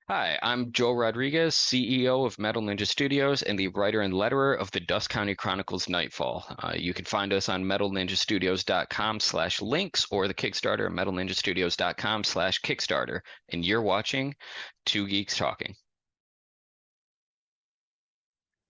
Hi, I'm Joel Rodriguez, CEO of Metal Ninja Studios and the writer and letterer of the Dusk Country Chronicles Nightfall. You can find us on metalninjastudios.com/links or the Kickstarter at metalninjastudios.com/Kickstarter. And you're watching Two Geeks Talking.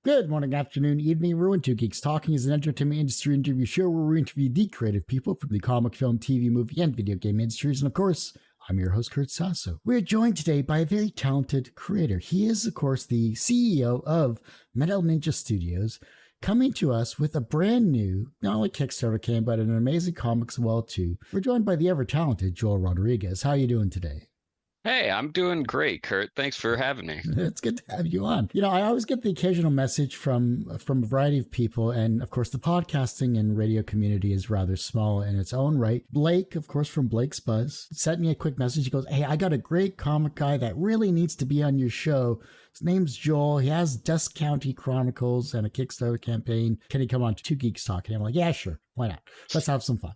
Good morning, afternoon, evening, everyone. Two Geeks Talking is an entertainment industry interview show where we interview the creative people from the comic, film, TV, movie, and video game industries. And of course, I'm your host, Kurt Sasso. We're joined today by a very talented creator. He is, of course, the CEO of Metal Ninja Studios, coming to us with a brand new, not only Kickstarter campaign, but an amazing comics as well, too. We're joined by the ever-talented Joel Rodriguez. How are you doing today? Hey, I'm doing great, Kurt. Thanks for having me. It's good to have you on. I always get the occasional message from a variety of people, and of course, the podcasting and radio community is rather small in its own right. Blake, of course, from Blake's Buzz, sent me a quick message. He goes, "Hey, I got a great comic guy that really needs to be on your show. His name's Joel. He has Dusk Country Chronicles and a Kickstarter campaign. Can he come on to Two Geeks Talking?" I'm like, "Yeah, sure. Why not? Let's have some fun."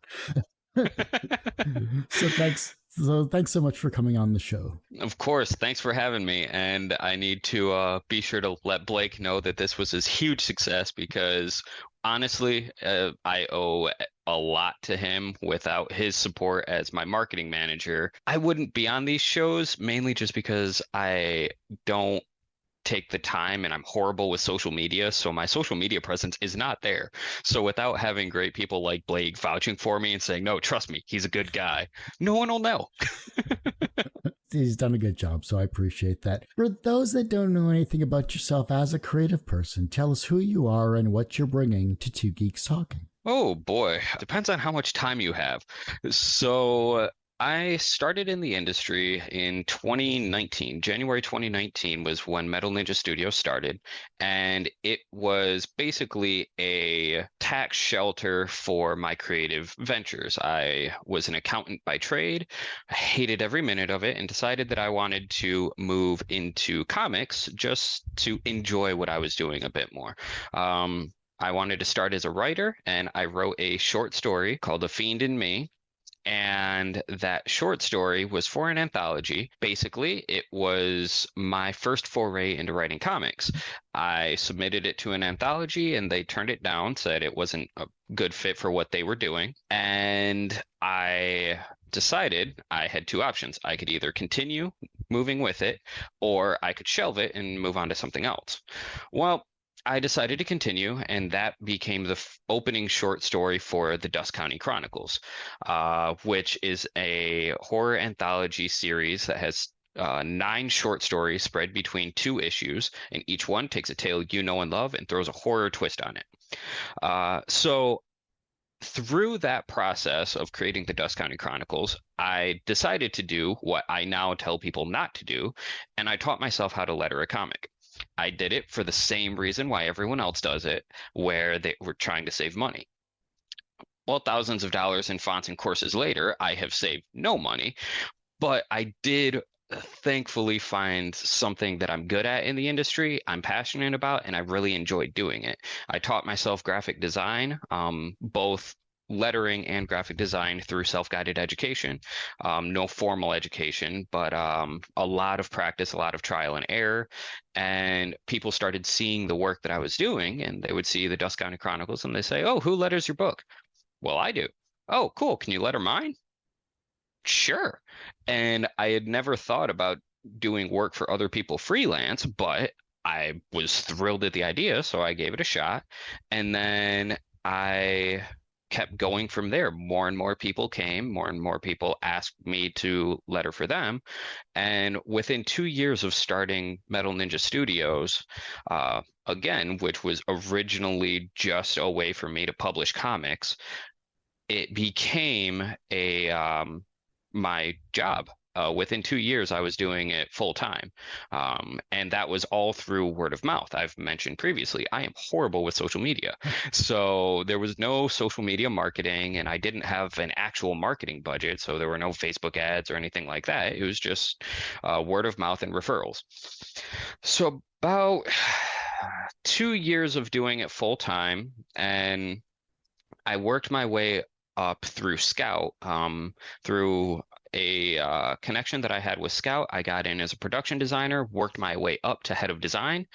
So thanks so much for coming on the show. Of course, thanks for having me. And I need to be sure to let Blake know that this was his huge success because honestly, I owe a lot to him. Without his support as my marketing manager, I wouldn't be on these shows, mainly just because I don't take the time and I'm horrible with social media. So my social media presence is not there. So without having great people like Blake vouching for me and saying, no, trust me, he's a good guy, no one will know. He's done a good job, so I appreciate that. For those that don't know anything about yourself as a creative person, tell us who you are and what you're bringing to Two Geeks Talking. Oh boy, depends on how much time you have. So I started in the industry in 2019. January 2019 was when Metal Ninja Studio started, and it was basically a tax shelter for my creative ventures. I was an accountant by trade. I hated every minute of it and decided that I wanted to move into comics just to enjoy what I was doing a bit more. I wanted to start as a writer, and I wrote a short story called A Fiend in Me. And that short story was for an anthology. Basically, it was my first foray into writing comics. I submitted it to an anthology and they turned it down, said it wasn't a good fit for what they were doing. And I decided I had two options. I could either continue moving with it or I could shelve it and move on to something else. Well, I decided to continue, and that became the opening short story for the Dusk Country Chronicles, which is a horror anthology series that has 9 short stories spread between 2 issues, and each one takes a tale you know and love and throws a horror twist on it. So through that process of creating the Dusk Country Chronicles, I decided to do what I now tell people not to do, and I taught myself how to letter a comic. I did it for the same reason why everyone else does it, where they were trying to save money. Well, thousands of dollars in fonts and courses later, I have saved no money, but I did thankfully find something that I'm good at in the industry, I'm passionate about, and I really enjoyed doing it. I taught myself graphic design, both lettering and graphic design through self-guided education. No formal education, but a lot of practice, a lot of trial and error. And people started seeing the work that I was doing, and they would see the Dusk Country Chronicles and they say, oh, who letters your book? Well, I do. Oh, cool. Can you letter mine? Sure. And I had never thought about doing work for other people freelance, but I was thrilled at the idea, so I gave it a shot. And then I kept going from there. More and more people came, more and more people asked me to letter for them. And within 2 years of starting Metal Ninja Studios, again, which was originally just a way for me to publish comics, it became a my job. Within 2 years, I was doing it full time. And that was all through word of mouth. I've mentioned previously, I am horrible with social media. So there was no social media marketing, and I didn't have an actual marketing budget. So there were no Facebook ads or anything like that. It was just word of mouth and referrals. So about 2 years of doing it full time, and I worked my way up through Scout, through a connection that I had with Scout. I got in as a production designer, worked my way up to head of design,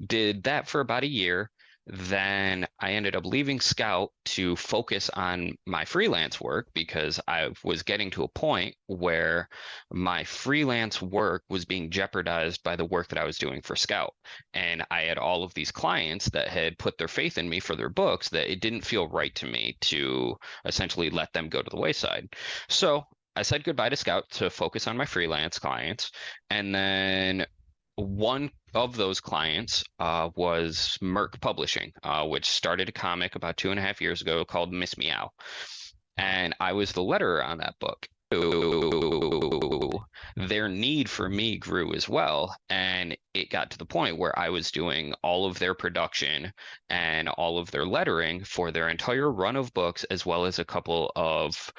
did that for about a year. Then I ended up leaving Scout to focus on my freelance work because I was getting to a point where my freelance work was being jeopardized by the work that I was doing for Scout. And I had all of these clients that had put their faith in me for their books that it didn't feel right to me to essentially let them go to the wayside. So I said goodbye to Scout to focus on my freelance clients. And then one of those clients was Merck Publishing, which started a comic about 2.5 years ago called Miss Meow. And I was the letterer on that book. Their need for me grew as well. And it got to the point where I was doing all of their production and all of their lettering for their entire run of books, as well as a couple of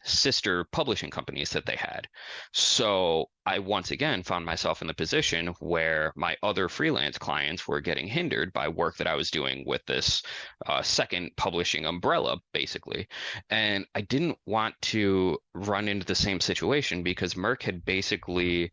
sister publishing companies that they had. So I once again found myself in the position where my other freelance clients were getting hindered by work that I was doing with this second publishing umbrella, basically. And I didn't want to run into the same situation because Merck had basically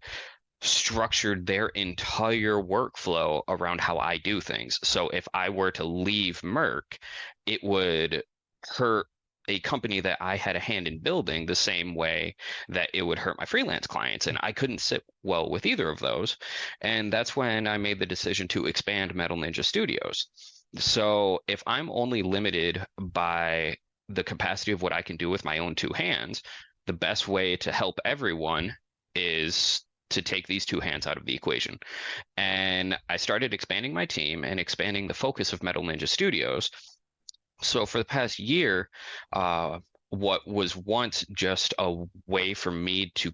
structured their entire workflow around how I do things. So if I were to leave Merck, it would hurt a company that I had a hand in building the same way that it would hurt my freelance clients. And I couldn't sit well with either of those. And that's when I made the decision to expand Metal Ninja Studios. So if I'm only limited by the capacity of what I can do with my own two hands, the best way to help everyone is to take these two hands out of the equation. And I started expanding my team and expanding the focus of Metal Ninja Studios. So for the past year, what was once just a way for me to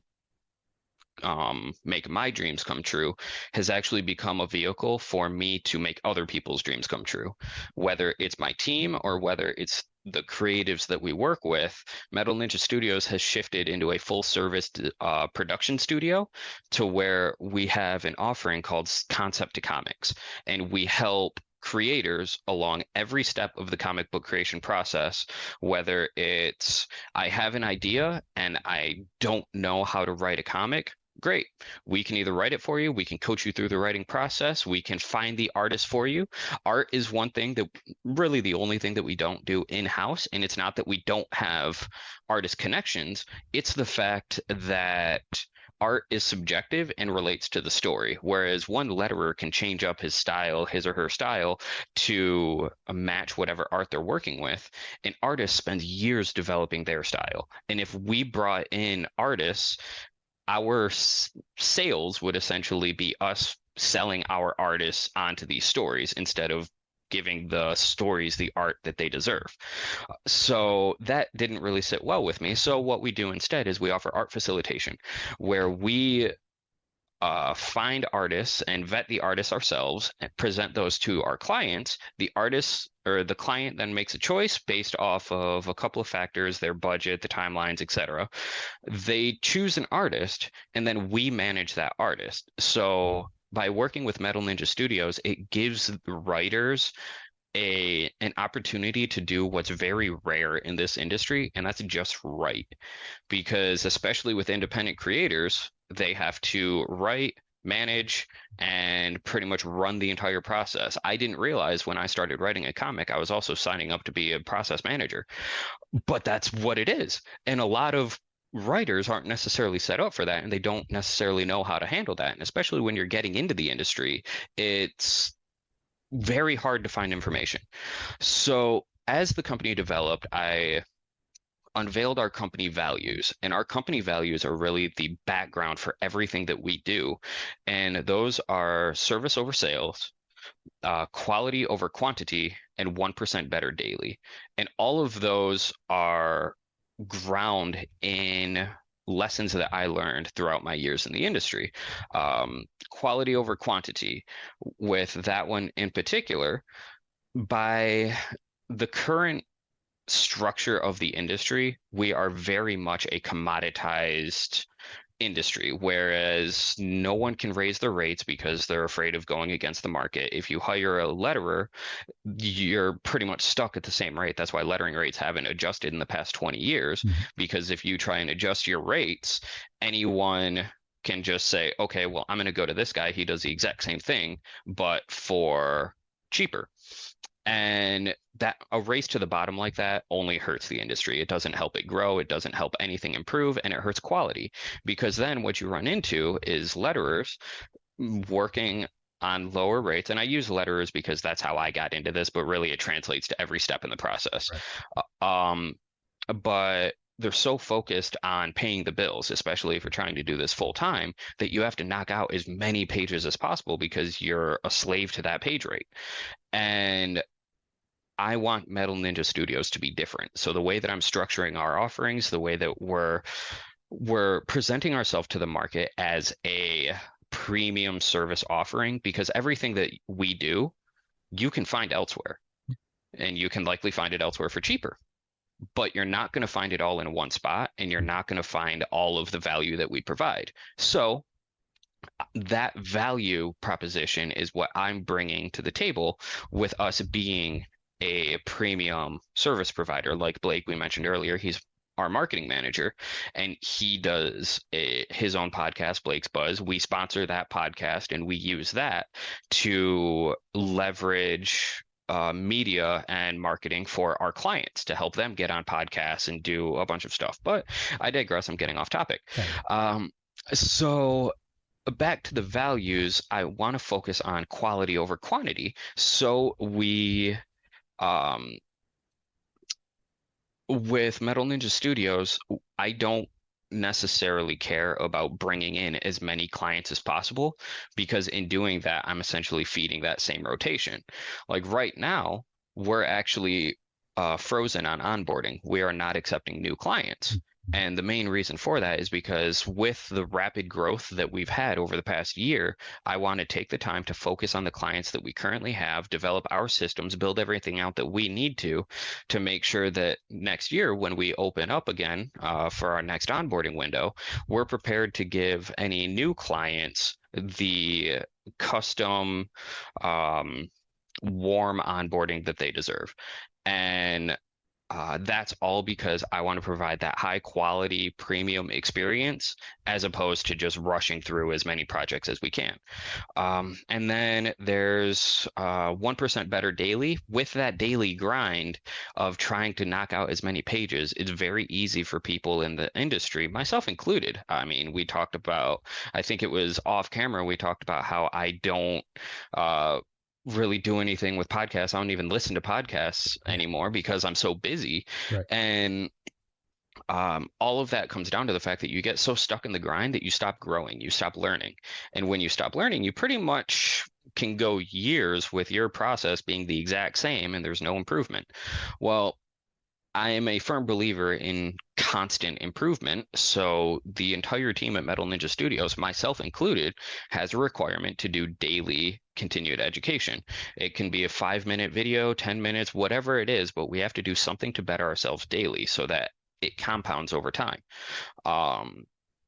make my dreams come true has actually become a vehicle for me to make other people's dreams come true. Whether it's my team or whether it's the creatives that we work with, Metal Ninja Studios has shifted into a full service production studio to where we have an offering called Concept to Comics, and we help creators along every step of the comic book creation process, whether it's I have an idea and I don't know how to write a comic. Great. We can either write it for you, we can coach you through the writing process, we can find the artist for you. Art is one thing that really the only thing that we don't do in-house, and it's not that we don't have artist connections, it's the fact that art is subjective and relates to the story, whereas one letterer can change up his style, his or her style, to match whatever art they're working with. An artist spends years developing their style. And if we brought in artists, our sales would essentially be us selling our artists onto these stories instead of giving the stories the art that they deserve. So that didn't really sit well with me. So what we do instead is we offer art facilitation, where we find artists and vet the artists ourselves and present those to our clients. The artists or the client then makes a choice based off of a couple of factors, their budget, the timelines, etc. They choose an artist and then we manage that artist. So by working with Metal Ninja Studios, it gives writers an opportunity to do what's very rare in this industry, and that's just write. Because especially with independent creators, they have to write, manage, and pretty much run the entire process. I didn't realize when I started writing a comic, I was also signing up to be a process manager, but that's what it is. And a lot of writers aren't necessarily set up for that, and they don't necessarily know how to handle that. And especially when you're getting into the industry, it's very hard to find information. So as the company developed, I unveiled our company values, and our company values are really the background for everything that we do. And those are service over sales, quality over quantity, and 1% better daily. And all of those are ground in lessons that I learned throughout my years in the industry. Quality over quantity, with that one in particular, by the current structure of the industry, we are very much a commoditized industry, whereas no one can raise their rates because they're afraid of going against the market. If you hire a letterer, you're pretty much stuck at the same rate. That's why lettering rates haven't adjusted in the past 20 years, Mhm. because if you try and adjust your rates, anyone can just say, okay, well, I'm going to go to this guy. He does the exact same thing, but for cheaper. And that a race to the bottom like that only hurts the industry. It doesn't help it grow. It doesn't help anything improve, and it hurts quality, because then what you run into is letterers working on lower rates. And I use letterers because that's how I got into this, but really it translates to every step in the process. Right. But they're so focused on paying the bills, especially if you're trying to do this full time, that you have to knock out as many pages as possible because you're a slave to that page rate. And I want Metal Ninja Studios to be different. So the way that I'm structuring our offerings, the way that we're presenting ourselves to the market as a premium service offering, because everything that we do, you can find elsewhere, and you can likely find it elsewhere for cheaper. But you're not going to find it all in one spot, and you're not going to find all of the value that we provide. So that value proposition is what I'm bringing to the table with us being a premium service provider. Like Blake, we mentioned earlier, he's our marketing manager, and he does his own podcast, Blake's Buzz. We sponsor that podcast, and we use that to leverage media and marketing for our clients to help them get on podcasts and do a bunch of stuff. But I digress. I'm getting off topic. Okay. So back to the values, I want to focus on quality over quantity. So um, with Metal Ninja Studios, I don't necessarily care about bringing in as many clients as possible, because in doing that, I'm essentially feeding that same rotation. Like right now, we're actually frozen on onboarding. We are not accepting new clients. And the main reason for that is because with the rapid growth that we've had over the past year, I want to take the time to focus on the clients that we currently have, develop our systems, build everything out that we need to make sure that next year, when we open up again for our next onboarding window, we're prepared to give any new clients the custom, warm onboarding that they deserve. And that's all because I want to provide that high quality premium experience, as opposed to just rushing through as many projects as we can. And then there's 1% better daily. With that daily grind of trying to knock out as many pages, it's very easy for people in the industry, myself included. I mean, we talked about, I think it was off camera, we talked about how I don't really do anything with podcasts. I don't even listen to podcasts anymore because I'm so busy. Right. And all of that comes down to the fact that you get so stuck in the grind that you stop growing, you stop learning. And when you stop learning, you pretty much can go years with your process being the exact same and there's no improvement. Well, I am a firm believer in constant improvement. So the entire team at Metal Ninja Studios, myself included, has a requirement to do daily continued education. It can be a 5-minute video, 10 minutes, whatever it is, but we have to do something to better ourselves daily so that it compounds over time.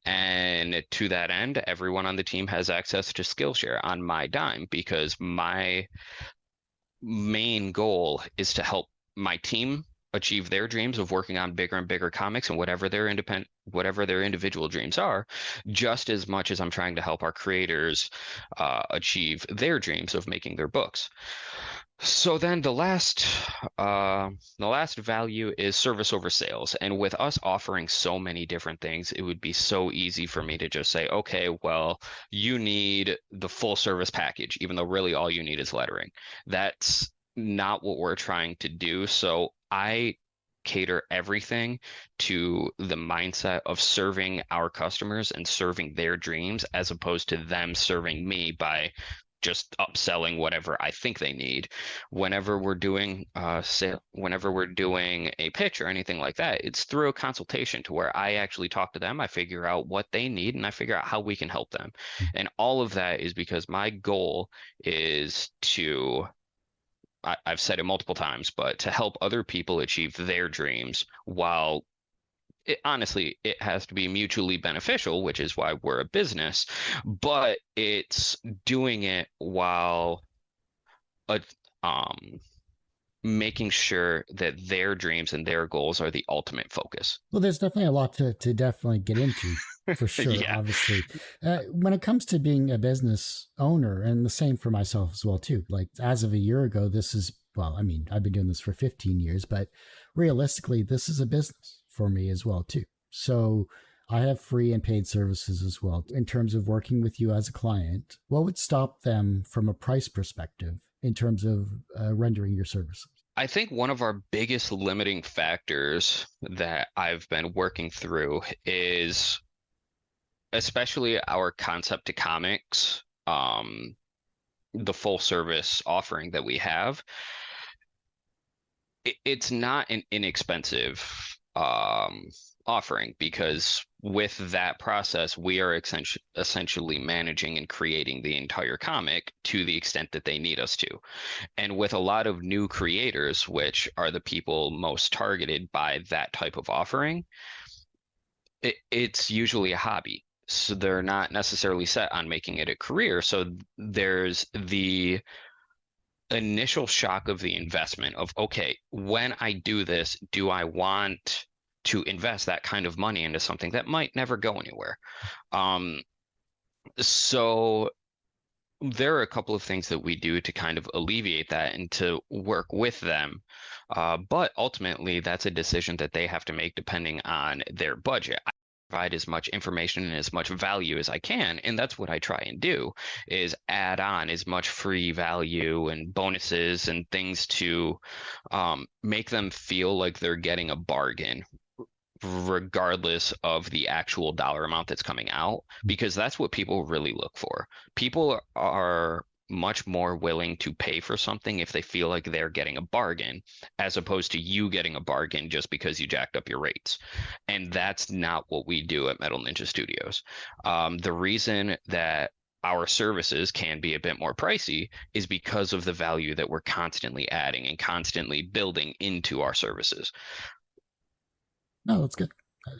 And to that end, everyone on the team has access to Skillshare on my dime, because my main goal is to help my team achieve their dreams of working on bigger and bigger comics, and whatever their individual dreams are, just as much as I'm trying to help our creators achieve their dreams of making their books. So then the last value is service over sales. And with us offering so many different things, it would be so easy for me to just say, okay, well, you need the full service package, even though really all you need is lettering. That's not what we're trying to do. So I cater everything to the mindset of serving our customers and serving their dreams, as opposed to them serving me by just upselling whatever I think they need. Whenever we're doing whenever we're doing a pitch or anything like that, it's through a consultation to where I actually talk to them, I figure out what they need, and I figure out how we can help them. And all of that is because my goal is to, I've said it multiple times, but to help other people achieve their dreams while honestly, it has to be mutually beneficial, which is why we're a business, but it's doing it while uh, um, making sure that their dreams and their goals are the ultimate focus. Well, there's definitely a lot to definitely get into for sure, Yeah. obviously. When it comes to being a business owner, and the same for myself as well, too, like as of a year ago, this is, well, I mean, I've been doing this for 15 years, but realistically, this is a business for me as well, too. So I have free and paid services as well. In terms of working with you as a client, what would stop them from a price perspective in terms of rendering your services? I think one of our biggest limiting factors that I've been working through is especially our concept to comics, the full service offering that we have. It's not an inexpensive um, offering because with that process, we are essentially managing and creating the entire comic to the extent that they need us to. And with a lot of new creators, which are the people most targeted by that type of offering, it's usually a hobby. So they're not necessarily set on making it a career. So there's the initial shock of the investment of, okay, when I do this, do I want to invest that kind of money into something that might never go anywhere? Um, so there are a couple of things that we do to kind of alleviate that and to work with them. But ultimately, that's a decision that they have to make depending on their budget. I provide as much information and as much value as I can, and that's what I try and do is add on as much free value and bonuses and things to make them feel like they're getting a bargain regardless of the actual dollar amount that's coming out, because that's what people really look for. People are much more willing to pay for something if they feel like they're getting a bargain, as opposed to you getting a bargain just because you jacked up your rates. And that's not what we do at Metal Ninja Studios. The reason that our services can be a bit more pricey is because of the value that we're constantly adding and constantly building into our services. No, that's good.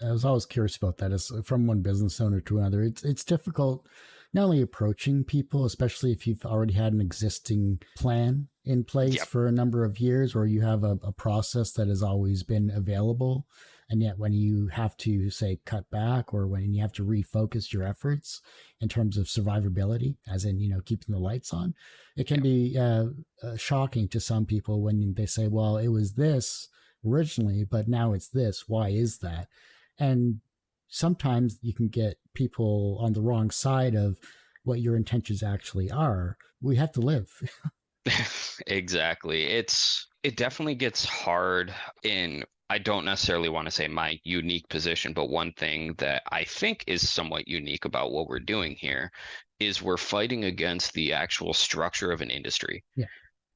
I was always curious about that. As from one business owner to another, it's difficult not only approaching people, especially if you've already had an existing plan in place Yep. for a number of years, or you have a process that has always been available, and yet when you have to say cut back, or when you have to refocus your efforts in terms of survivability, as in keeping the lights on, it can Yep. be shocking to some people when they say, "Well, it was this." Originally, but now it's this. Why is that? And sometimes you can get people on the wrong side of what your intentions actually are. We have to live. Exactly. It definitely gets hard in, I don't necessarily want to say my unique position, but one thing that I think is somewhat unique about what we're doing here is we're fighting against the actual structure of an industry, Yeah.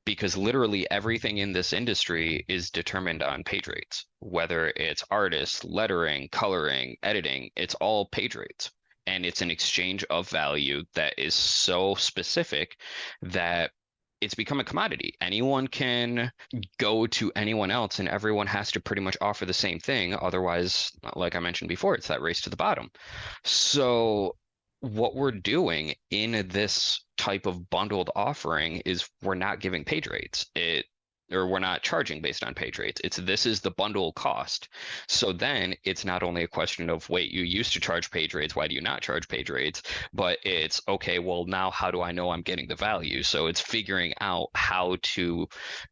because literally everything in this industry is determined on page rates, whether it's artists, lettering, coloring, editing, it's all page rates. And it's an exchange of value that is so specific that it's become a commodity. Anyone can go to anyone else and everyone has to pretty much offer the same thing. Otherwise, like I mentioned before, it's that race to the bottom. So what we're doing in this type of bundled offering is we're not giving page rates. Or we're not charging based on page rates. It's this is the bundle cost. So then it's not only a question of, wait, you used to charge page rates, why do you not charge page rates? But it's okay, well, now how do I know I'm getting the value? So it's figuring out how to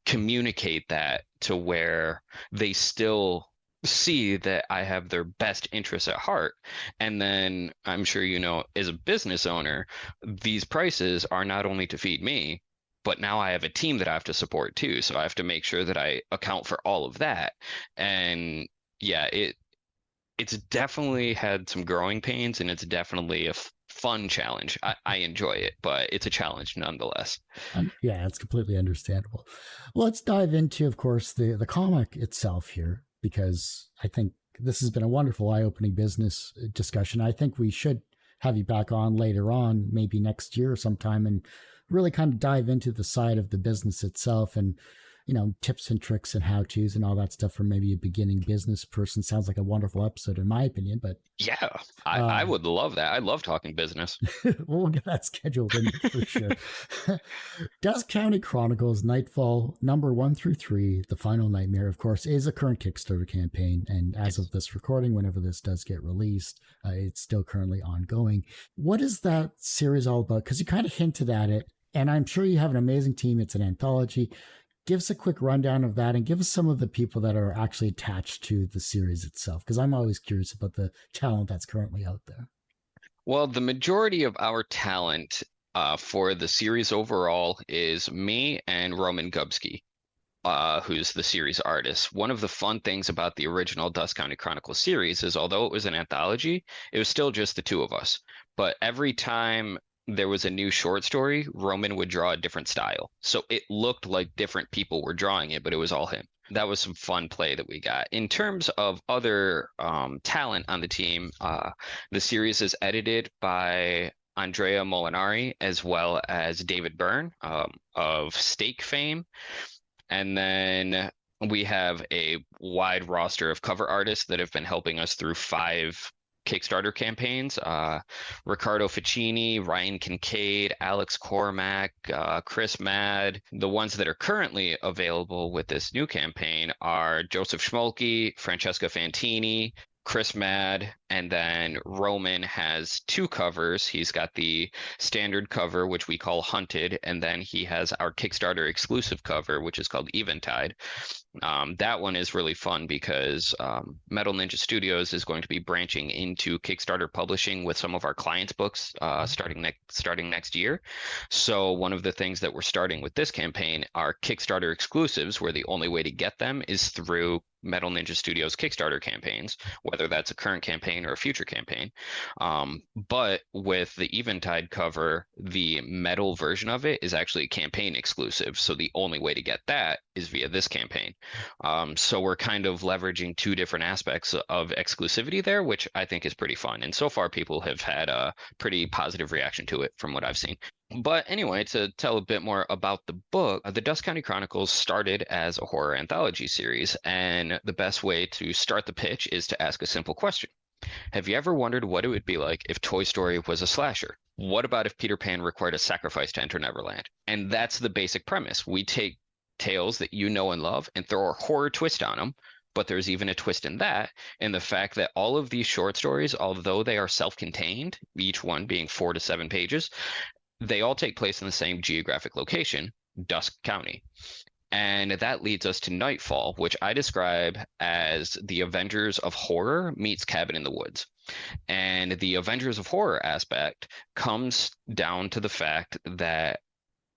communicate that to where they still see that I have their best interests at heart. And then I'm sure as a business owner, these prices are not only to feed me, but now I have a team that I have to support too. So I have to make sure that I account for all of that. And yeah, it's definitely had some growing pains, and it's definitely a fun challenge. I enjoy it, but it's a challenge nonetheless. Yeah, it's completely understandable. Well, let's dive into, of course, the comic itself here, because I think this has been a wonderful eye-opening business discussion. I think we should have you back on later on, maybe next year or sometime, and really kind of dive into the side of the business itself and tips and tricks and how to's and all that stuff for maybe a beginning business person. Sounds like a wonderful episode, in my opinion. But Yeah, I uh, would love that. I love talking business. we'll get that scheduled in for sure. Dusk County Chronicles Nightfall number 1 through 3, The Final Nightmare, of course, is a current Kickstarter campaign. And as of Yes. this recording, whenever this does get released, it's still currently ongoing. What is that series all about? Because you kind of hinted at it, and I'm sure you have an amazing team. It's an anthology. Give us a quick rundown of that and give us some of the people that are actually attached to the series itself, because I'm always curious about the talent that's currently out there. Well, the majority of our talent for the series overall is me and Roman Gubsky, who's the series artist. One of the fun things about the original Dust County Chronicles series is although it was an anthology, it was still just the two of us. But every time there was a new short story, Roman would draw a different style. So it looked like different people were drawing it, but it was all him. That was some fun play that we got. In terms of other talent on the team, the series is edited by Andrea Molinari as well as David Byrne of Stake fame. And then we have a wide roster of cover artists that have been helping us through 5 Kickstarter campaigns. Riccardo Ficini, Ryan Kincaid, Alex Cormack, Chris Mad. The ones that are currently available with this new campaign are Joseph Schmolke, Francesca Fantini, Chris Mad, and then Roman has 2 covers. He's got the standard cover, which we call Hunted, and then he has our Kickstarter exclusive cover, which is called Eventide. That one is really fun because Metal Ninja Studios is going to be branching into Kickstarter publishing with some of our clients' books starting next year. So one of the things that we're starting with this campaign are Kickstarter exclusives, where the only way to get them is through Metal Ninja Studios Kickstarter campaigns, whether that's a current campaign or a future campaign. But with the Eventide cover, the metal version of it is actually a campaign exclusive. So the only way to get that is via this campaign. So we're kind of leveraging 2 different aspects of exclusivity there, which I think is pretty fun. And so far, people have had a pretty positive reaction to it from what I've seen. But anyway, to tell a bit more about the book, the Dust County Chronicles started as a horror anthology series, and the best way to start the pitch is to ask a simple question. Have you ever wondered what it would be like if Toy Story was a slasher? What about if Peter Pan required a sacrifice to enter Neverland? And that's the basic premise. We take tales that you know and love and throw a horror twist on them. But there's even a twist in that, in the fact that all of these short stories, although they are self-contained, each one being 4 to 7 pages, they all take place in the same geographic location, Dusk County. And that leads us to Nightfall, which I describe as the Avengers of Horror meets Cabin in the Woods. And the Avengers of Horror aspect comes down to the fact that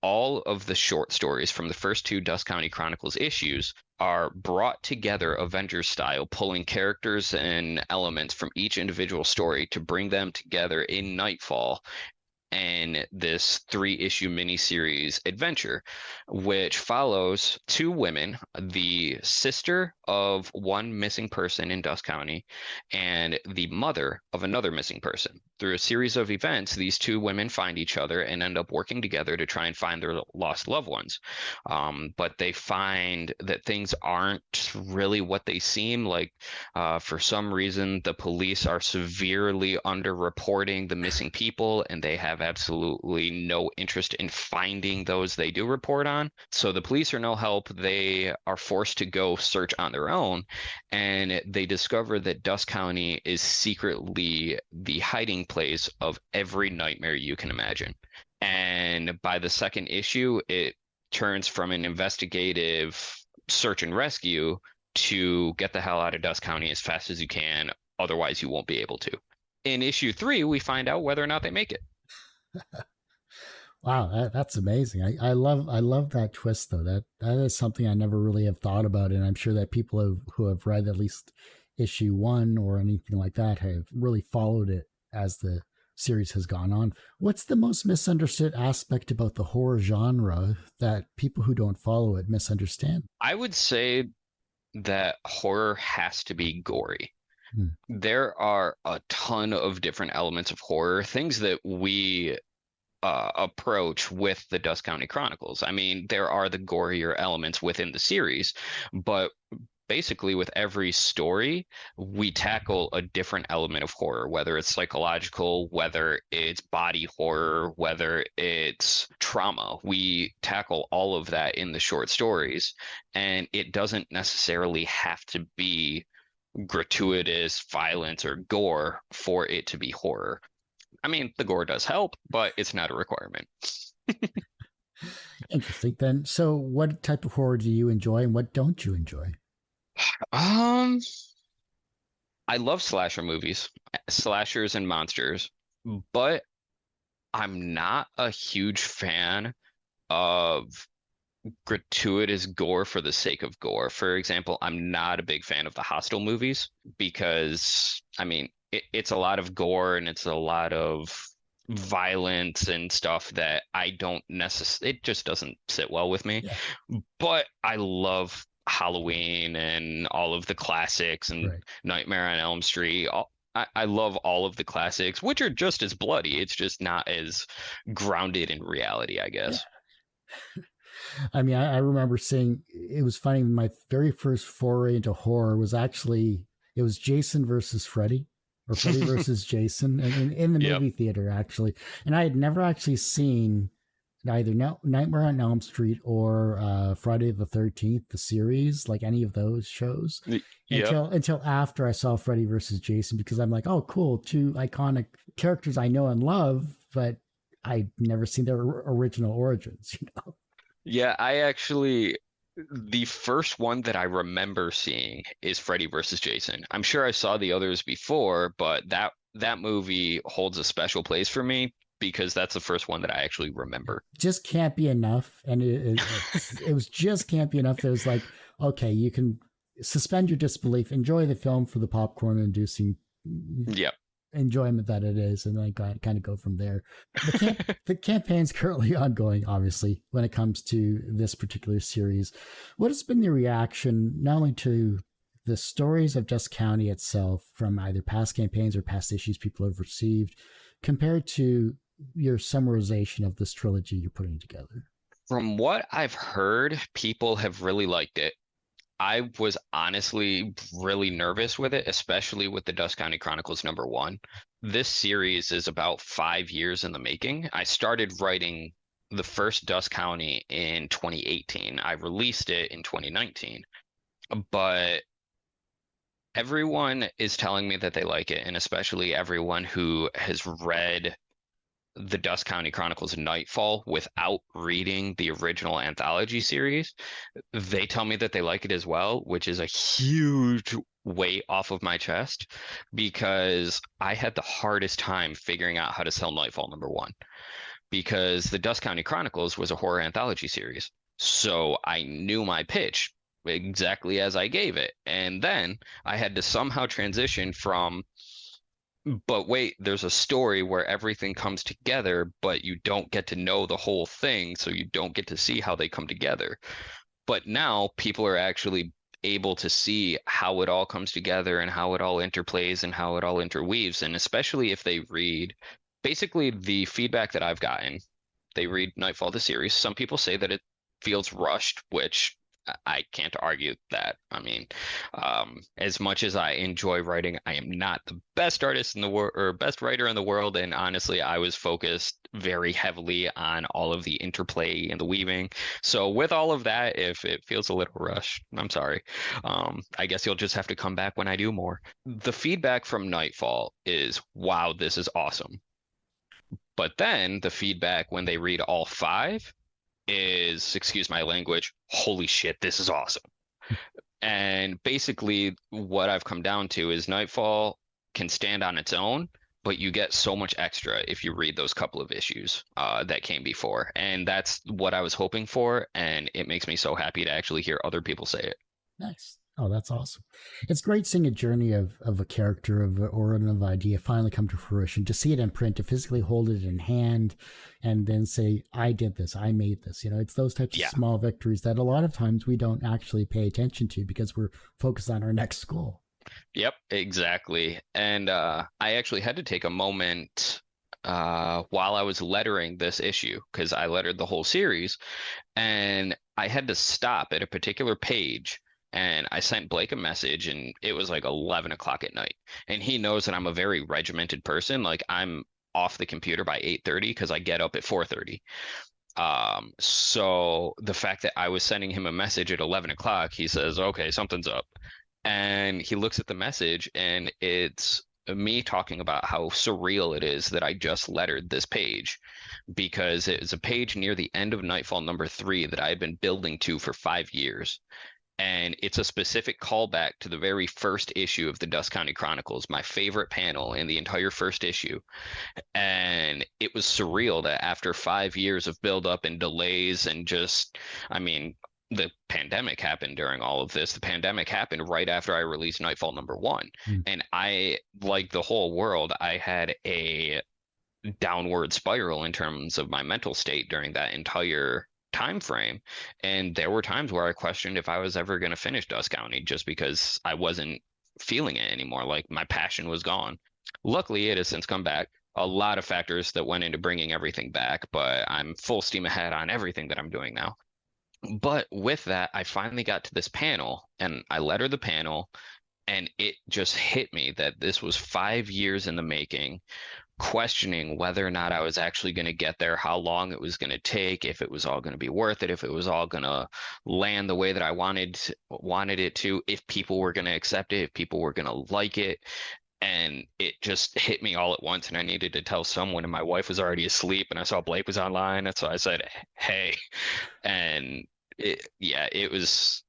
all of the short stories from the first 2 Dust County Chronicles issues are brought together Avengers style, pulling characters and elements from each individual story to bring them together in Nightfall and this 3-issue miniseries adventure, which follows 2 women, the sister of one missing person in Dust County and the mother of another missing person. Through a series of events, these 2 women find each other and end up working together to try and find their lost loved ones. But they find that things aren't really what they seem like. For some reason, the police are severely underreporting the missing people, and they have absolutely no interest in finding those they do report on. So the police are no help. They are forced to go search on their own, and they discover that Dust County is secretly the hiding place of every nightmare you can imagine. And by the 2nd issue, it turns from an investigative search and rescue to get the hell out of Dust County as fast as you can, otherwise you won't be able to. In issue 3, we find out whether or not they make it. Wow, that's amazing. I love that twist though. That is something I never really have thought about, and I'm sure that people who have read at least issue 1 or anything like that have really followed it as the series has gone on. What's the most misunderstood aspect about the horror genre that people who don't follow it misunderstand? I would say that horror has to be gory. There are a ton of different elements of horror, things that we approach with the Dusk County Chronicles. I mean, there are the gorier elements within the series, but basically with every story, we tackle a different element of horror, whether it's psychological, whether it's body horror, whether it's trauma. We tackle all of that in the short stories, and it doesn't necessarily have to be gratuitous violence or gore for it to be horror. I mean, the gore does help, but it's not a requirement. Interesting. Then, so what type of horror do you enjoy, and what don't you enjoy? Um, I love slasher movies, slashers and monsters, but I'm not a huge fan of gratuitous gore for the sake of gore. For example, I'm not a big fan of the Hostel movies because, I mean, it's a lot of gore and it's a lot of violence and stuff that I don't necessarily, it just doesn't sit well with me. Yeah. But I love Halloween and all of the classics and Right. Nightmare on Elm Street. I love all of the classics, which are just as bloody. It's just not as grounded in reality, I Yeah. guess. I mean, I remember seeing, it was funny. My very first foray into horror was actually, it was Jason versus Freddy, or Freddy versus Jason, in the Yep. movie theater, actually. And I had never actually seen either Nightmare on Elm Street or Friday the 13th, the series, like any of those shows, Yep. until after I saw Freddy versus Jason, because I'm like, oh, cool, two iconic characters I know and love, but I'd never seen their original origins, you know? Yeah, I actually, the first one that I remember seeing is Freddy versus Jason. I'm sure I saw the others before, but that movie holds a special place for me because that's the first one that I actually remember. Just can't be enough. And it was just can't be enough. That was like, okay, you can suspend your disbelief, enjoy the film for the popcorn inducing Yep. enjoyment that it is, and then kind of go from there. The campaign's currently ongoing, obviously, when it comes to this particular series. What has been the reaction, not only to the stories of Dusk County itself from either past campaigns or past issues people have received, compared to your summarization of this trilogy you're putting together? From what I've heard, people have really liked it. I was honestly really nervous with it, especially with the Dust County Chronicles #1. This series is about 5 years in the making. I started writing the first Dust County in 2018. I released it in 2019, but everyone is telling me that they like it, and especially everyone who has read the Dust County Chronicles Nightfall without reading the original anthology series. They tell me that they like it as well, which is a huge weight off of my chest because I had the hardest time figuring out how to sell Nightfall #1 because the Dust County Chronicles was a horror anthology series. So I knew my pitch exactly as I gave it. And then I had to somehow transition from, but wait, there's a story where everything comes together, but you don't get to know the whole thing, so you don't get to see how they come together. But now people are actually able to see how it all comes together and how it all interplays and how it all interweaves. And especially if they read basically the feedback that I've gotten, they read Nightfall the series. Some people say that it feels rushed, which I can't argue that. I mean, as much as I enjoy writing, I am not the best artist in the world or best writer in the world. And honestly, I was focused very heavily on all of the interplay and the weaving. So with all of that, if it feels a little rushed, I'm sorry. I guess you'll just have to come back when I do more. The feedback from Nightfall is, wow, this is awesome. But then the feedback when they read all five is, excuse my language, holy shit, this is awesome. And basically, what I've come down to is Nightfall can stand on its own, but you get so much extra if you read those couple of issues that came before. And that's what I was hoping for. And it makes me so happy to actually hear other people say it. Nice. Oh, that's awesome. It's great seeing a journey of a character or an idea finally come to fruition, to see it in print, to physically hold it in hand and then say, I did this, I made this. You know, it's those types of Yeah. small victories that a lot of times we don't actually pay attention to because we're focused on our next goal. Yep, exactly. And I actually had to take a moment while I was lettering this issue, because I lettered the whole series, and I had to stop at a particular page. And I sent Blake a message, and it was like 11 o'clock at night. And he knows that I'm a very regimented person. Like, I'm off the computer by 8:30 because I get up at 4:30. So the fact that I was sending him a message at 11 o'clock, he says, okay, something's up. And he looks at the message, and it's me talking about how surreal it is that I just lettered this page, because it was a page near the end of Nightfall #3 that I had been building to for 5 years. And it's a specific callback to the very first issue of the Dusk Country Chronicles, my favorite panel in the entire first issue. And it was surreal that after 5 years of buildup and delays and just, I mean, the pandemic happened during all of this. The pandemic happened right after I released Nightfall #1. Mm. And I, like the whole world, I had a downward spiral in terms of my mental state during that entire time frame. And there were times where I questioned if I was ever going to finish Dusk County, just because I wasn't feeling it anymore. Like, my passion was gone. Luckily, it has since come back. A lot of factors that went into bringing everything back, but I'm full steam ahead on everything that I'm doing now. But with that, I finally got to this panel, and I lettered the panel, and it just hit me that this was 5 years in the making, questioning whether or not I was actually going to get there, how long it was going to take, if it was all going to be worth it, if it was all going to land the way that I wanted it to, if people were going to accept it, if people were going to like it. And it just hit me all at once, and I needed to tell someone, and my wife was already asleep, and I saw Blake was online, and so I said, hey. And yeah, it was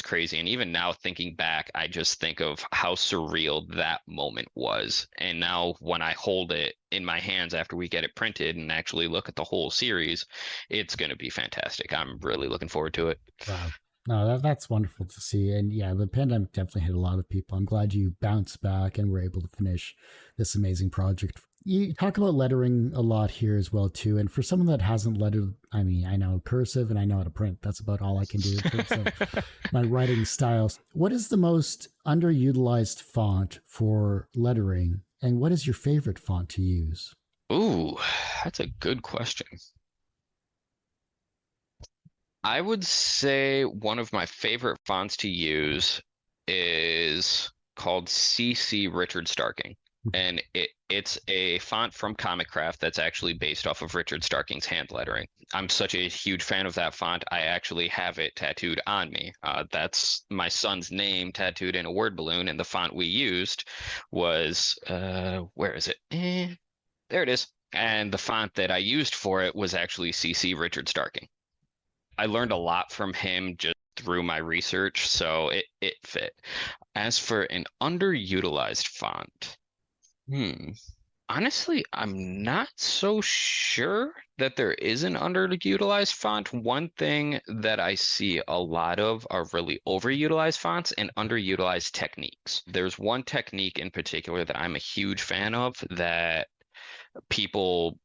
crazy. And even now, thinking back, I just think of how surreal that moment was. And now when I hold it in my hands after we get it printed and actually look at the whole series, it's going to be fantastic. I'm really looking forward to it. Wow. No, that's wonderful to see. And yeah, the pandemic definitely hit a lot of people. I'm glad you bounced back and were able to finish this amazing project. You talk about lettering a lot here as well, too. And for someone that hasn't lettered, I mean, I know cursive and I know how to print. That's about all I can do in terms of my writing styles. What is the most underutilized font for lettering? And what is your favorite font to use? Ooh, that's a good question. I would say one of my favorite fonts to use is called CC Richard Starking. And it's a font from Comic Craft that's actually based off of Richard Starking's hand lettering. I'm such a huge fan of that font. I actually have it tattooed on me. That's my son's name tattooed in a word balloon, and the font we used was where is it? There it is. And the font that I used for it was actually CC Richard Starking. I learned a lot from him just through my research, so it fit. As for an underutilized font, honestly, I'm not so sure that there is an underutilized font. One thing that I see a lot of are really overutilized fonts and underutilized techniques. There's one technique in particular that I'm a huge fan of that people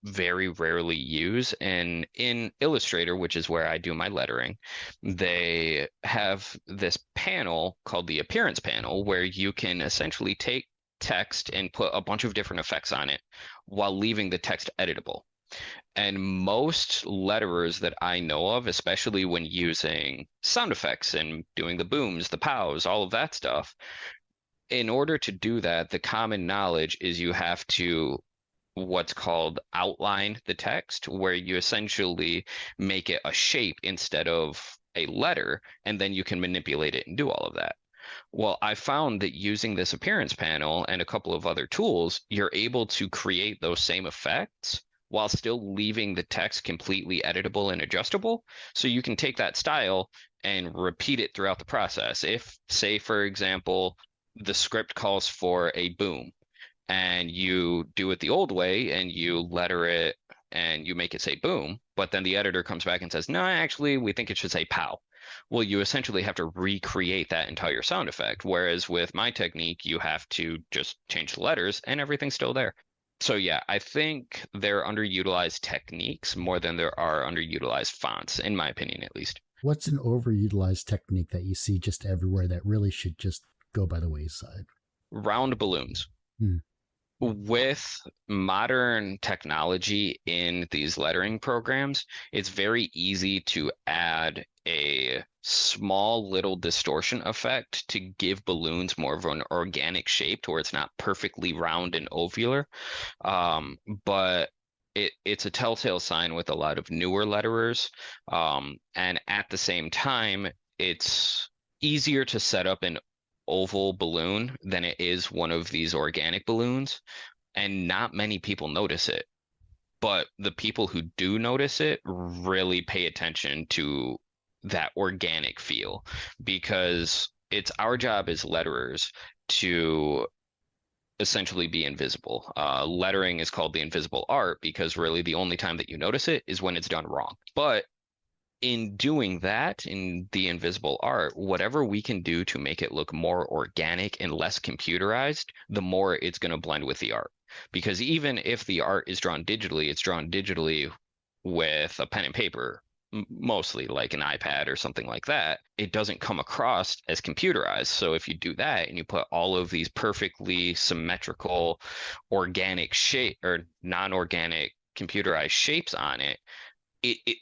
very rarely use. And in Illustrator, which is where I do my lettering, they have this panel called the appearance panel where you can essentially take text and put a bunch of different effects on it while leaving the text editable. And most letterers that I know of, especially when using sound effects and doing the booms, the pows, all of that stuff, in order to do that, the common knowledge is you have to what's called outline the text, where you essentially make it a shape instead of a letter, and then you can manipulate it and do all of that. Well, I found that using this appearance panel and a couple of other tools, you're able to create those same effects while still leaving the text completely editable and adjustable. So you can take that style and repeat it throughout the process. If, say, for example, the script calls for a boom, and you do it the old way and you letter it and you make it say boom, but then the editor comes back and says, no, actually, we think it should say pow. Well, you essentially have to recreate that entire sound effect. Whereas with my technique, you have to just change the letters and everything's still there. So yeah, I think they're underutilized techniques more than there are underutilized fonts, in my opinion, at least. What's an overutilized technique that you see just everywhere that really should just go by the wayside? Round balloons. with modern technology in these lettering programs, it's very easy to add a small little distortion effect to give balloons more of an organic shape to where it's not perfectly round and ovular. Um, but it's a telltale sign with a lot of newer letterers. And at the same time, it's easier to set up an oval balloon than it is one of these organic balloons, and not many people notice it. But the people who do notice it really pay attention to that organic feel, because it's our job as letterers to essentially be invisible. Lettering is called the invisible art because really the only time that you notice it is when it's done wrong. But in doing that, in the invisible art, whatever we can do to make it look more organic and less computerized, the more it's going to blend with the art. Because even if the art is drawn digitally, it's drawn digitally with a pen and paper, mostly like an iPad or something like that. It doesn't come across as computerized. So if you do that and you put all of these perfectly symmetrical, organic shape or non-organic computerized shapes on it,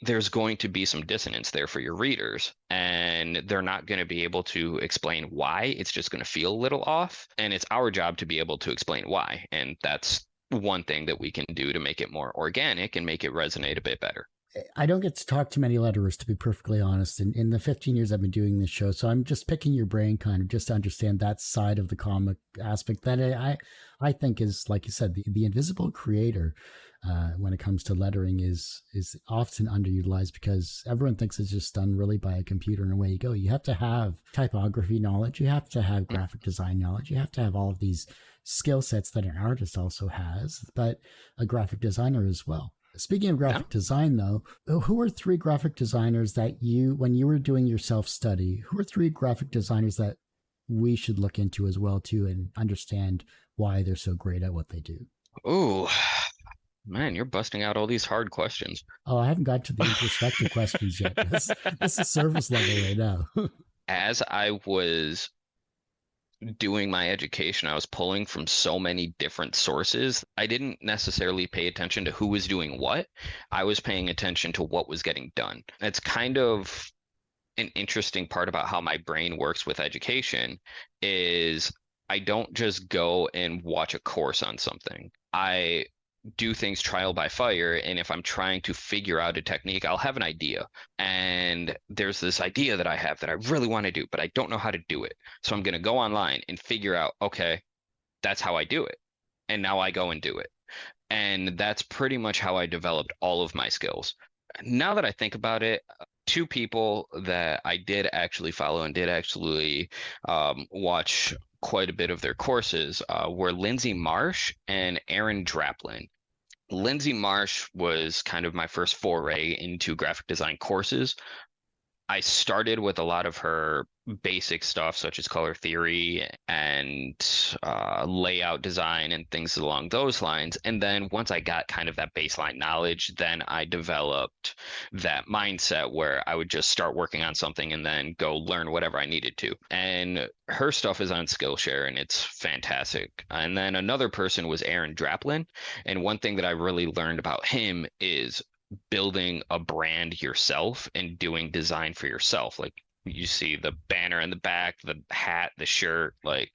there's going to be some dissonance there for your readers, and they're not going to be able to explain why. It's just going to feel a little off, and it's our job to be able to explain why. And that's one thing that we can do to make it more organic and make it resonate a bit better. I don't get to talk to many letterers, to be perfectly honest, in the 15 years I've been doing this show. So I'm just picking your brain kind of just to understand that side of the comic aspect that I think is, like you said, the invisible creator when it comes to lettering is often underutilized because everyone thinks it's just done really by a computer and away you go. You have to have typography knowledge. You have to have graphic design knowledge. You have to have all of these skill sets that an artist also has, but a graphic designer as well. Speaking of graphic design, though, who are three graphic designers that when you were doing your self-study, who are three graphic designers that we should look into as well, too, and understand why they're so great at what they do? Oh, man, you're busting out all these hard questions. Oh, I haven't got to the introspective questions yet. This is service level right now. As I was doing my education, I was pulling from so many different sources. I didn't necessarily pay attention to who was doing what. I was paying attention to what was getting done. It's kind of an interesting part about how my brain works with education is I don't just go and watch a course on something. I do things trial by fire, and if I'm trying to figure out a technique, I'll have an idea, and there's this idea that I have that I really want to do, but I don't know how to do it. So I'm going to go online and figure out, okay, that's how I do it, and now I go and do it. And that's pretty much how I developed all of my skills. Now that I think about it, two people that I did actually follow and did actually watch quite a bit of their courses were Lindsay Marsh and Aaron Draplin. Lindsay Marsh was kind of my first foray into graphic design courses. I started with a lot of her basic stuff, such as color theory and layout design and things along those lines. And then once I got kind of that baseline knowledge, then I developed that mindset where I would just start working on something and then go learn whatever I needed to. And her stuff is on Skillshare and it's fantastic. And then another person was Aaron Draplin. And one thing that I really learned about him is building a brand yourself and doing design for yourself. Like you see the banner in the back, the hat, the shirt, like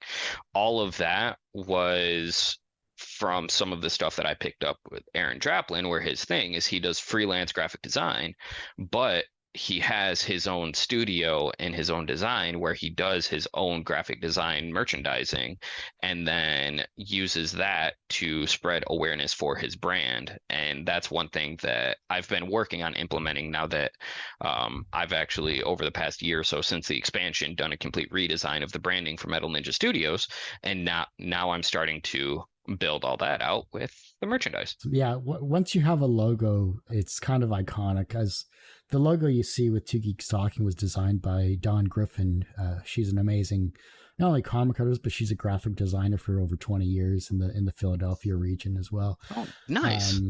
all of that was from some of the stuff that I picked up with Aaron Draplin, where his thing is he does freelance graphic design, but he has his own studio and his own design where he does his own graphic design merchandising and then uses that to spread awareness for his brand. And that's one thing that I've been working on implementing now that I've actually, over the past year or so since the expansion, done a complete redesign of the branding for Metal Ninja Studios. And now I'm starting to build all that out with the merchandise. Yeah, once you have a logo, it's kind of iconic, as the logo you see with Two Geeks Talking was designed by Dawn Griffin. She's an amazing, not only comic artist, but she's a graphic designer for over 20 years in the Philadelphia region as well. Oh, nice.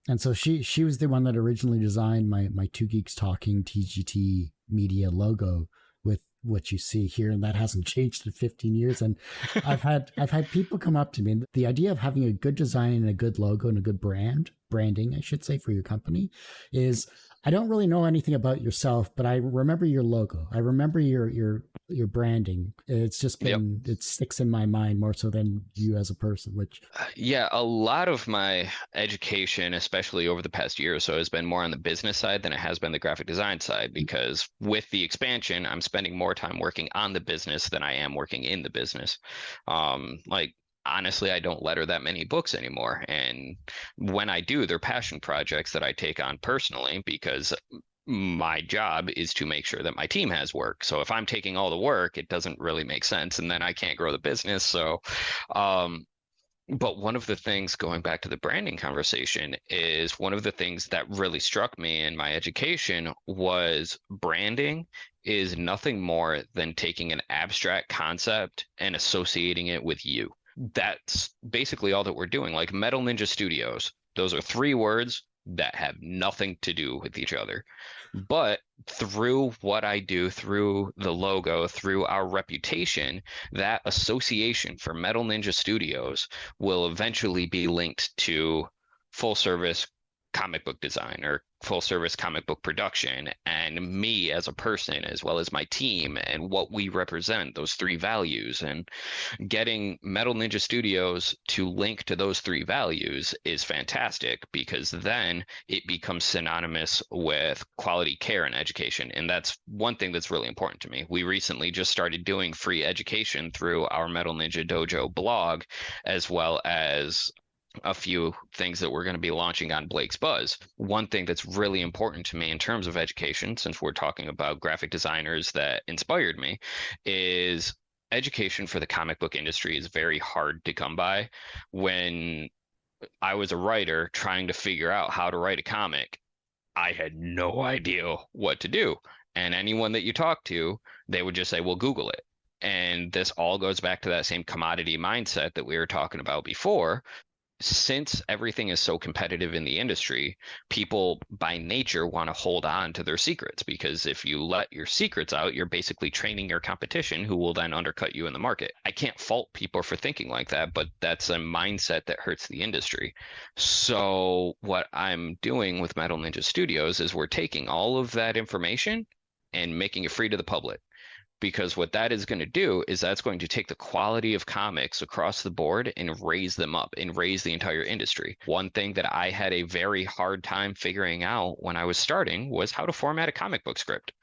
And so she was the one that originally designed my Two Geeks Talking TGT Media logo with what you see here, and that hasn't changed in 15 years. And I've had people come up to me, and the idea of having a good design and a good logo and a good branding, I should say, for your company is, I don't really know anything about yourself, but I remember your logo. I remember your branding. It's just Yep. been, it sticks in my mind more so than you as a person, which Yeah, a lot of my education, especially over the past year or so, has been more on the business side than it has been the graphic design side, because with the expansion, I'm spending more time working on the business than I am working in the business. Like, honestly, I don't letter that many books anymore. And when I do, they're passion projects that I take on personally because my job is to make sure that my team has work. So if I'm taking all the work, it doesn't really make sense, and then I can't grow the business. So, um, but one of the things, going back to the branding conversation, is one of the things that really struck me in my education was branding is nothing more than taking an abstract concept and associating it with you. That's basically all that we're doing. Like Metal Ninja Studios, those are three words that have nothing to do with each other. But through what I do, through the logo, through our reputation, that association for Metal Ninja Studios will eventually be linked to full service comic book design or full service comic book production, and me as a person as well as my team and what we represent, those three values. And getting Metal Ninja Studios to link to those three values is fantastic, because then it becomes synonymous with quality care and education. And that's one thing that's really important to me. We recently just started doing free education through our Metal Ninja Dojo blog, as well as a few things that we're going to be launching on Blake's Buzz. One thing that's really important to me in terms of education, since we're talking about graphic designers that inspired me, is education for the comic book industry is very hard to come by. When I was a writer trying to figure out how to write a comic, I had no idea what to do. And anyone that you talk to, they would just say, well, Google it. And this all goes back to that same commodity mindset that we were talking about before. Since everything is so competitive in the industry, people by nature want to hold on to their secrets, because if you let your secrets out, you're basically training your competition, who will then undercut you in the market. I can't fault people for thinking like that, but that's a mindset that hurts the industry. So what I'm doing with Metal Ninja Studios is we're taking all of that information and making it free to the public, because what that is going to do is that's going to take the quality of comics across the board and raise them up and raise the entire industry. One thing that I had a very hard time figuring out when I was starting was how to format a comic book script.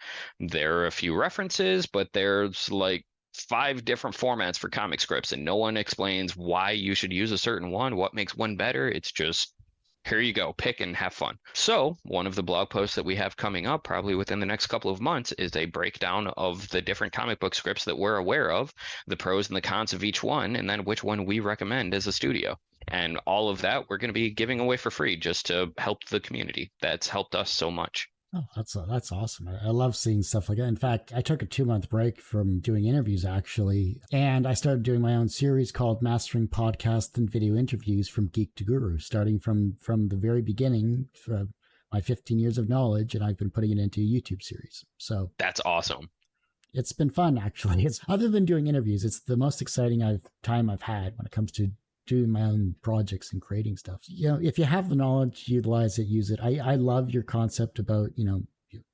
There are a few references, but there's like 5 different formats for comic scripts, and no one explains why you should use a certain one, what makes one better. It's just, here you go, pick and have fun. So one of the blog posts that we have coming up probably within the next couple of months is a breakdown of the different comic book scripts that we're aware of, the pros and the cons of each one, and then which one we recommend as a studio. And all of that we're going to be giving away for free, just to help the community. That's helped us so much. Oh, that's awesome. I love seeing stuff like that. In fact, I took a 2 month break from doing interviews actually, and I started doing my own series called Mastering Podcast and Video Interviews from Geek to Guru, starting from the very beginning, my 15 years of knowledge, and I've been putting it into a YouTube series. So That's awesome. it's been fun actually. It's, other than doing interviews, it's the most exciting time I've had when it comes to doing my own projects and creating stuff. You know, if you have the knowledge, utilize it, use it. I love your concept about,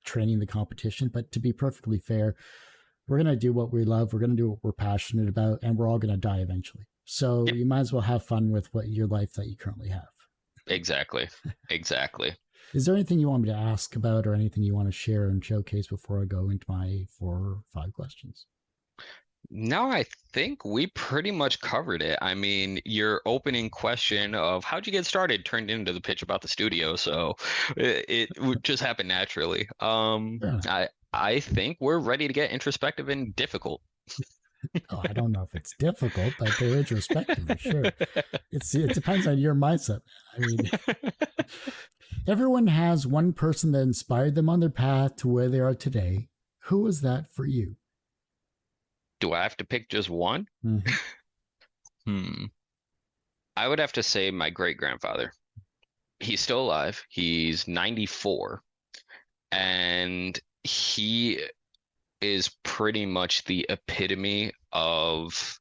training the competition, but to be perfectly fair, we're going to do what we love. We're going to do what we're passionate about, and we're all going to die eventually. So Yep. you might as well have fun with your life that you currently have. Exactly. Exactly. Is there anything you want me to ask about, or anything you want to share and showcase before I go into my 4 or 5 questions? No, I think we pretty much covered it. I mean, your opening question of how'd you get started turned into the pitch about the studio, so it would just happen naturally. Yeah. I think we're ready to get introspective and difficult. Oh, I don't know if it's difficult, but they're introspective for sure. It depends on your mindset. I mean, everyone has one person that inspired them on their path to where they are today. Who was that for you? Do I have to pick just one? Mm-hmm. Hmm. I would have to say my great grandfather. He's still alive. He's 94, and he is pretty much the epitome of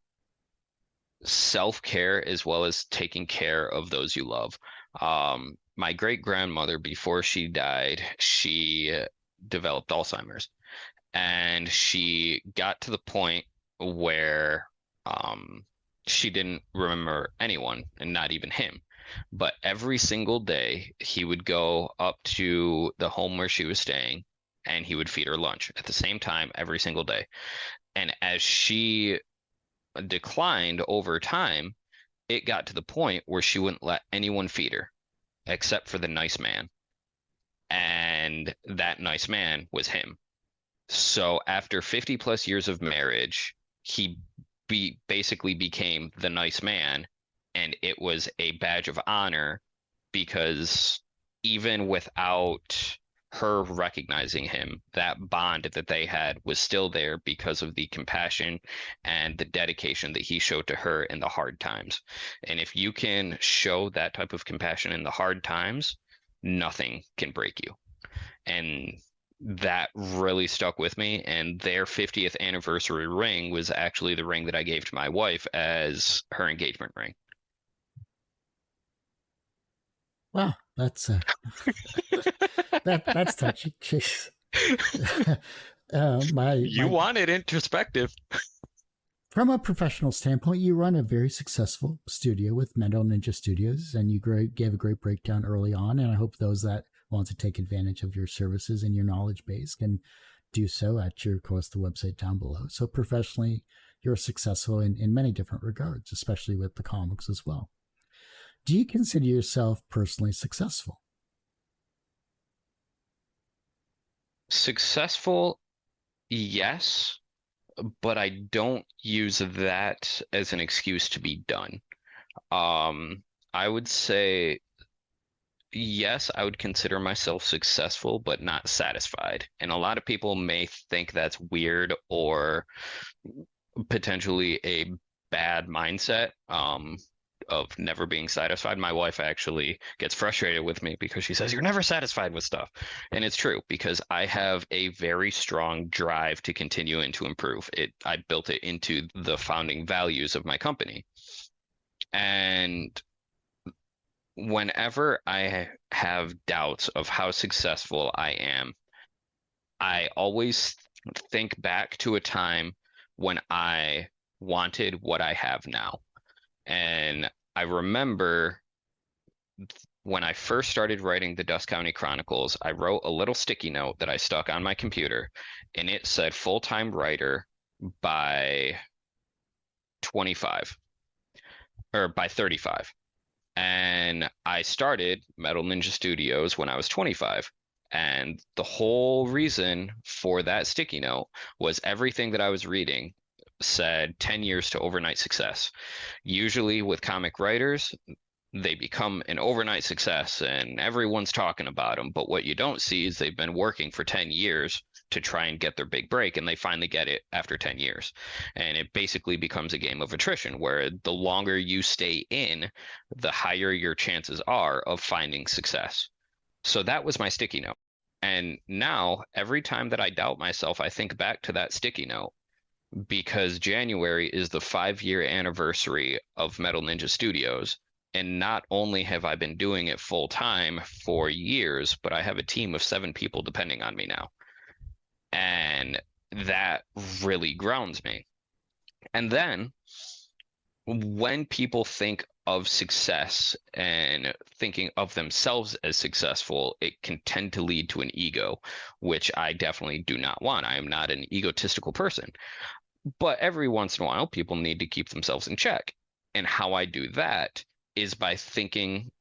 self-care as well as taking care of those you love. My great grandmother, before she died, she developed Alzheimer's, and she got to the point where um, she didn't remember anyone, and not even him. But every single day, he would go up to the home where she was staying, and he would feed her lunch at the same time every single day. And as she declined over time, it got to the point where she wouldn't let anyone feed her except for the nice man. And that nice man was him. So after 50 plus years of marriage, he basically became the nice man, and it was a badge of honor because even without her recognizing him, that bond that they had was still there because of the compassion and the dedication that he showed to her in the hard times. And if you can show that type of compassion in the hard times, nothing can break you. And that really stuck with me. And their 50th anniversary ring was actually the ring that I gave to my wife as her engagement ring. Wow, that's that's touching. Jeez. You want it introspective. From a professional standpoint, you run a very successful studio with Metal Ninja Studios, and you gave a great breakdown early on. And I hope those that want to take advantage of your services and your knowledge base can do so at your Costa website down below. So professionally, you're successful in many different regards, especially with the comics as well. Do you consider yourself personally successful? Successful, yes, but I don't use that as an excuse to be done. I would say yes, I would consider myself successful, but not satisfied. And a lot of people may think that's weird or potentially a bad mindset. Of never being satisfied. My wife actually gets frustrated with me because she says, "You're never satisfied with stuff." And it's true because I have a very strong drive to continue and to improve. I built it into the founding values of my company. And whenever I have doubts of how successful I am, I always think back to a time when I wanted what I have now. And I remember when I first started writing the Dusk Country Chronicles, I wrote a little sticky note that I stuck on my computer, and it said full-time writer by 25 or by 35. And I started Metal Ninja Studios when I was 25. And the whole reason for that sticky note was everything that I was reading said 10 years to overnight success. Usually with comic writers, they become an overnight success and everyone's talking about them. But what you don't see is they've been working for 10 years to try and get their big break, and they finally get it after 10 years. And it basically becomes a game of attrition where the longer you stay in, the higher your chances are of finding success. So that was my sticky note. And now every time that I doubt myself, I think back to that sticky note because January is the 5-year anniversary of Metal Ninja Studios. And not only have I been doing it full time for years, but I have a team of 7 people depending on me now. And that really grounds me. And then when people think of success and thinking of themselves as successful, it can tend to lead to an ego, which I definitely do not want. I am not an egotistical person. But every once in a while, people need to keep themselves in check. And how I do that is by thinking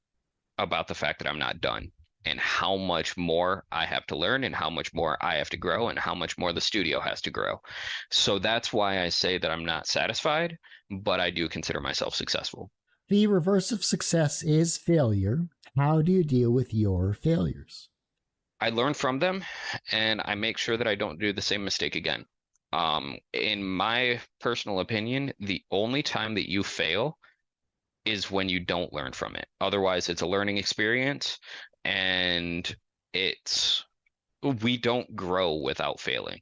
about the fact that I'm not done and how much more I have to learn and how much more I have to grow and how much more the studio has to grow. So that's why I say that I'm not satisfied, but I do consider myself successful. The reverse of success is failure. How do you deal with your failures? I learn from them and I make sure that I don't do the same mistake again. In my personal opinion, the only time that you fail is when you don't learn from it. Otherwise, it's a learning experience, and we don't grow without failing.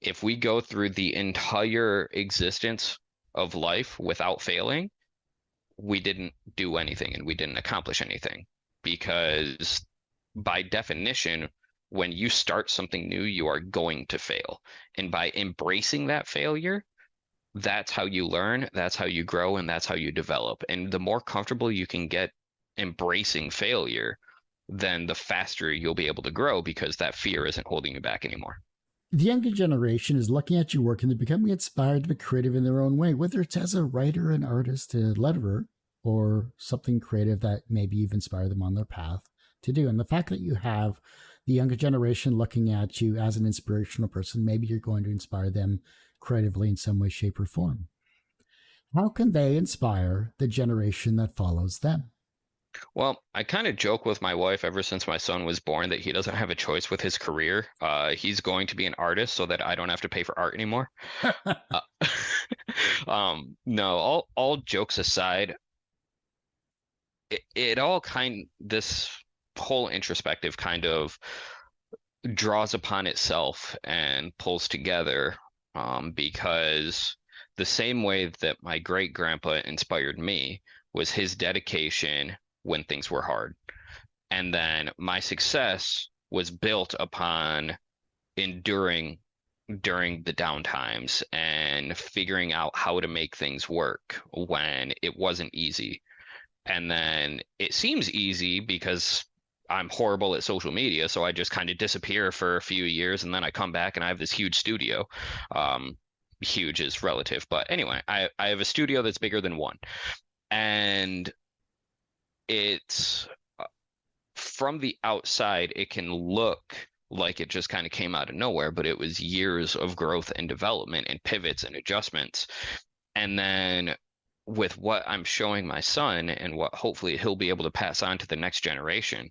If we go through the entire existence of life without failing, we didn't do anything and we didn't accomplish anything. Because by definition, when you start something new, you are going to fail. And by embracing that failure, that's how you learn, that's how you grow, and that's how you develop. And the more comfortable you can get embracing failure, then the faster you'll be able to grow because that fear isn't holding you back anymore. The younger generation is looking at your work and they're becoming inspired to be creative in their own way, whether it's as a writer, an artist, a letterer, or something creative that maybe you've inspired them on their path to do. And the fact that you have the younger generation looking at you as an inspirational person, maybe you're going to inspire them creatively in some way, shape, or form. How can they inspire the generation that follows them? Well, I kind of joke with my wife ever since my son was born that he doesn't have a choice with his career. He's going to be an artist so that I don't have to pay for art anymore. Uh, no, all jokes aside, it all this whole introspective kind of draws upon itself and pulls together, because the same way that my great grandpa inspired me was his dedication when things were hard. And then my success was built upon enduring during the downtimes and figuring out how to make things work when it wasn't easy. And then it seems easy because I'm horrible at social media, so I just kind of disappear for a few years and then I come back and I have this huge studio. Huge is relative, but anyway, I have a studio that's bigger than one. And it's from the outside, it can look like it just kind of came out of nowhere, but it was years of growth and development and pivots and adjustments. And then with what I'm showing my son and what hopefully he'll be able to pass on to the next generation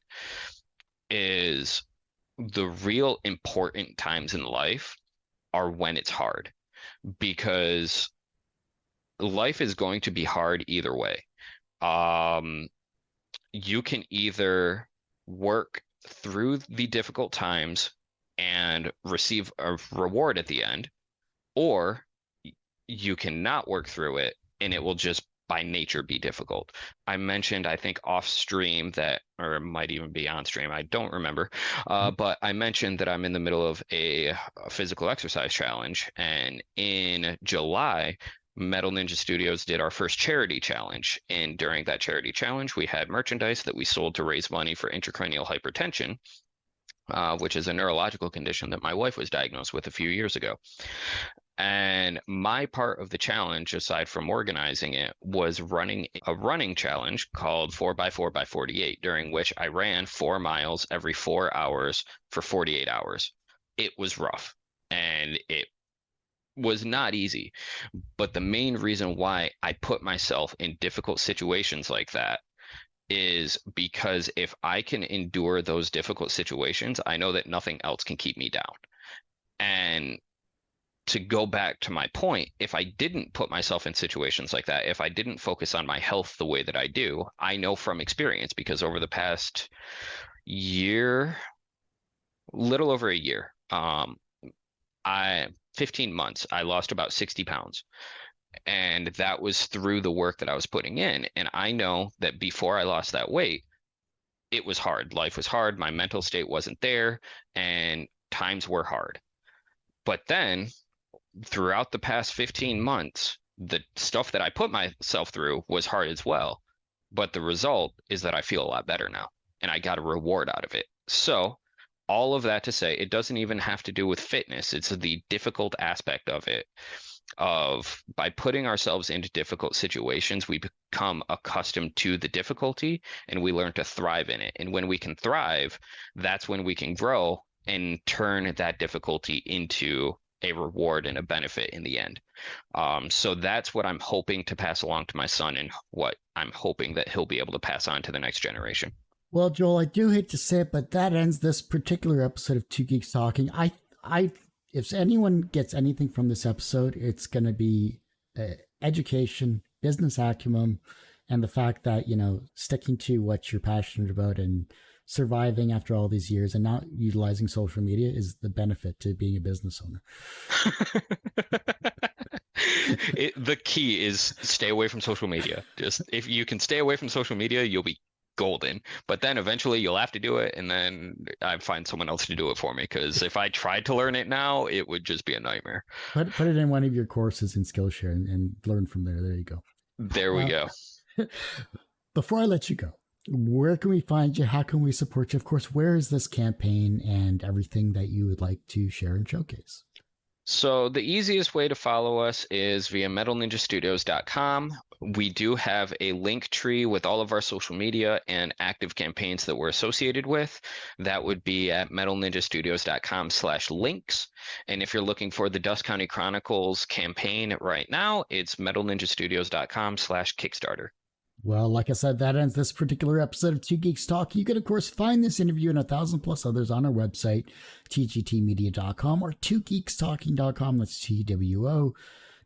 is the real important times in life are when it's hard, because life is going to be hard either way. You can either work through the difficult times and receive a reward at the end, or you cannot work through it and it will just by nature be difficult. I mentioned, I think off stream that, or it might even be on stream, I don't remember. But I mentioned that I'm in the middle of a physical exercise challenge. And in July, Metal Ninja Studios did our first charity challenge. And during that charity challenge, we had merchandise that we sold to raise money for intracranial hypertension, which is a neurological condition that my wife was diagnosed with a few years ago. And my part of the challenge, aside from organizing it, was running a running challenge called 4x4x48, during which I ran 4 miles every 4 hours for 48 hours. It was rough and it was not easy. But the main reason why I put myself in difficult situations like that is because if I can endure those difficult situations, I know that nothing else can keep me down. And to go back to my point, if I didn't put myself in situations like that, if I didn't focus on my health the way that I do, I know from experience, because over the past year, little over a year, 15 months, I lost about 60 pounds. And that was through the work that I was putting in. And I know that before I lost that weight, it was hard. Life was hard. My mental state wasn't there and times were hard. But then throughout the past 15 months, the stuff that I put myself through was hard as well. But the result is that I feel a lot better now and I got a reward out of it. So all of that to say, it doesn't even have to do with fitness. It's the difficult aspect of it. Of by putting ourselves into difficult situations, we become accustomed to the difficulty and we learn to thrive in it. And when we can thrive, that's when we can grow and turn that difficulty into a reward and a benefit in the end. So that's what I'm hoping to pass along to my son and what I'm hoping that he'll be able to pass on to the next generation. Well, Joel, I do hate to say it, but that ends this particular episode of Two Geeks Talking. If anyone gets anything from this episode, it's going to be education, business acumen, and the fact that, sticking to what you're passionate about and surviving after all these years and not utilizing social media is the benefit to being a business owner. The key is stay away from social media. Just if you can stay away from social media, you'll be golden. But then eventually you'll have to do it, and then I find someone else to do it for me. Because if I tried to learn it now, it would just be a nightmare. Put it in one of your courses in Skillshare and learn from there. There you go. There we go. Before I let you go, where can we find you? How can we support you? Of course, where is this campaign and everything that you would like to share and showcase? So the easiest way to follow us is via metalninjastudios.com. We do have a link tree with all of our social media and active campaigns that we're associated with. That would be at metalninjastudios.com/links. And if you're looking for the Dusk Country Chronicles campaign right now, it's metalninjastudios.com/Kickstarter. Well, like I said, that ends this particular episode of Two Geeks Talk. You can, of course, find this interview and 1,000+ others on our website, tgtmedia.com or twogeekstalking.com. That's TWO,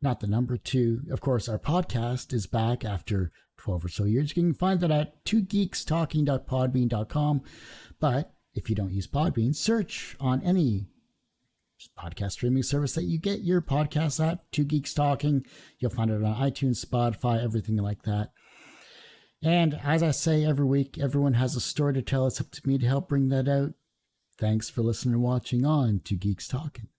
not the number 2. Of course, our podcast is back after 12 or so years. You can find that at twogeekstalking.podbean.com. But if you don't use Podbean, search on any podcast streaming service that you get your podcasts at, Two Geeks Talking. You'll find it on iTunes, Spotify, everything like that. And as I say every week, everyone has a story to tell. It's up to me to help bring that out. Thanks for listening and watching on Two Geeks Talking.